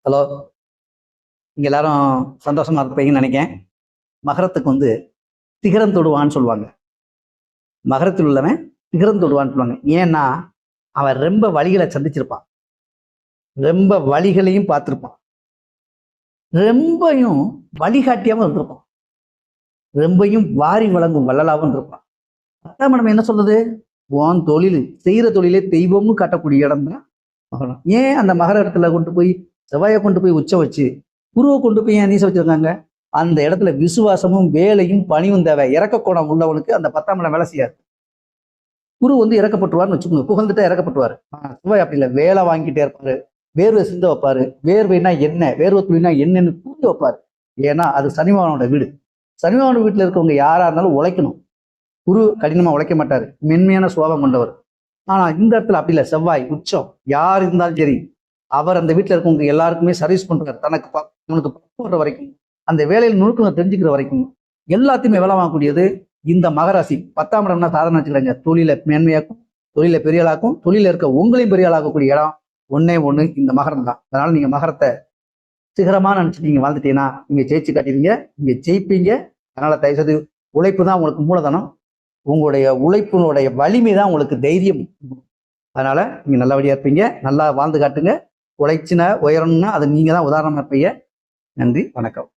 Hello. இங்க எல்லாரும் சந்தோஷமா இருப்பீங்கன்னு நினைக்கிறேன். மகரத்துக்கு சிகரம் தொடுவான்னு சொல்லுவாங்க. மகரத்தில் உள்ளவன் சிகரம் தொடுவான்னு சொல்லுவாங்க. ஏன்னா அவன் ரொம்ப வழிகளை சந்திச்சிருப்பான், ரொம்ப வழிகளையும் பார்த்திருப்பான், ரொம்பையும் வழிகாட்டியாவும் இருந்திருப்பான், ரொம்பையும் வாரி வழங்கும் வள்ளலாவும் இருப்பான். பத்தாம் இடம் என்ன சொல்றது? உன் தொழில் செய்யற தொழிலே தெய்வம்னு காட்டக்கூடிய இடம் தான் மகரம். ஏன் அந்த மகர இடத்துல கொண்டு போய் செவ்வாயை கொண்டு போய் உச்ச வச்சு குருவை கொண்டு போய் ஏன் நீச வச்சிருக்காங்க? அந்த இடத்துல விசுவாசமும் வேலையும் பணிவும் தேவை. இறக்க கோணம் உள்ளவனுக்கு அந்த 10ஆம் இடம் வேலை செய்யாது. குரு இறக்கப்பட்டுருவார்னு வச்சுக்கோங்க, புகழ்ந்துட்டா இறக்கப்பட்டுருவாரு. செவ்வாய் அப்படி இல்லை, வேலை வாங்கிட்டே இருப்பாரு, வேர்வை சிந்த வைப்பாரு. வேர்வைனா என்ன, வேர்வை துளினா என்னன்னு புரிய வைப்பாரு. ஏன்னா அது சனிபகவானோட வீடு. சனிபகவான வீட்டுல இருக்கவங்க யாரா இருந்தாலும் உழைக்கணும். குரு கடினமா உழைக்க மாட்டாரு, மென்மையான சுபாவம் கொண்டவர். ஆனா இந்த இடத்துல அப்படி இல்லை, செவ்வாய் உச்சம். யார் இருந்தாலும் சரி, அவர் அந்த வீட்டுல இருக்கவங்க எல்லாருக்குமே சர்வீஸ் பண்றாரு. தனக்கு போடுற வரைக்கும், அந்த வேலையில் நுணுக்கங்களை தெரிஞ்சுக்கிற வரைக்கும் எல்லாத்தையுமே வேலை வாங்கக்கூடியது இந்த மகராசி. 10ஆம் இடம்னா சாதாரண வச்சுக்கிறாங்க. தொழிலை மேன்மையாக்கும், தொழிலை பெரியாளாக்கும், தொழில இருக்க உங்களையும் பெரியாளாக்கக்கூடிய இடம் ஒன்னே ஒண்ணு இந்த மகரம் தான். அதனால நீங்க மகரத்தை சிகரமா நினைச்சு நீங்க வாழ்ந்துட்டீங்கன்னா நீங்க ஜெயிச்சு காட்டிடுவீங்க, நீங்க ஜெயிப்பீங்க. அதனால தயவுசெய்து உழைப்பு தான் உங்களுக்கு மூலதனம். உங்களுடைய உழைப்பினுடைய வலிமை தான் உங்களுக்கு தைரியம். அதனால நீங்க நல்லபடியா இருப்பீங்க, நல்லா வாழ்ந்து காட்டுங்க. உழைச்சின உயரணும்னா அது நீங்க தான் உதாரணமா இருப்பீங்க. நன்றி, வணக்கம்.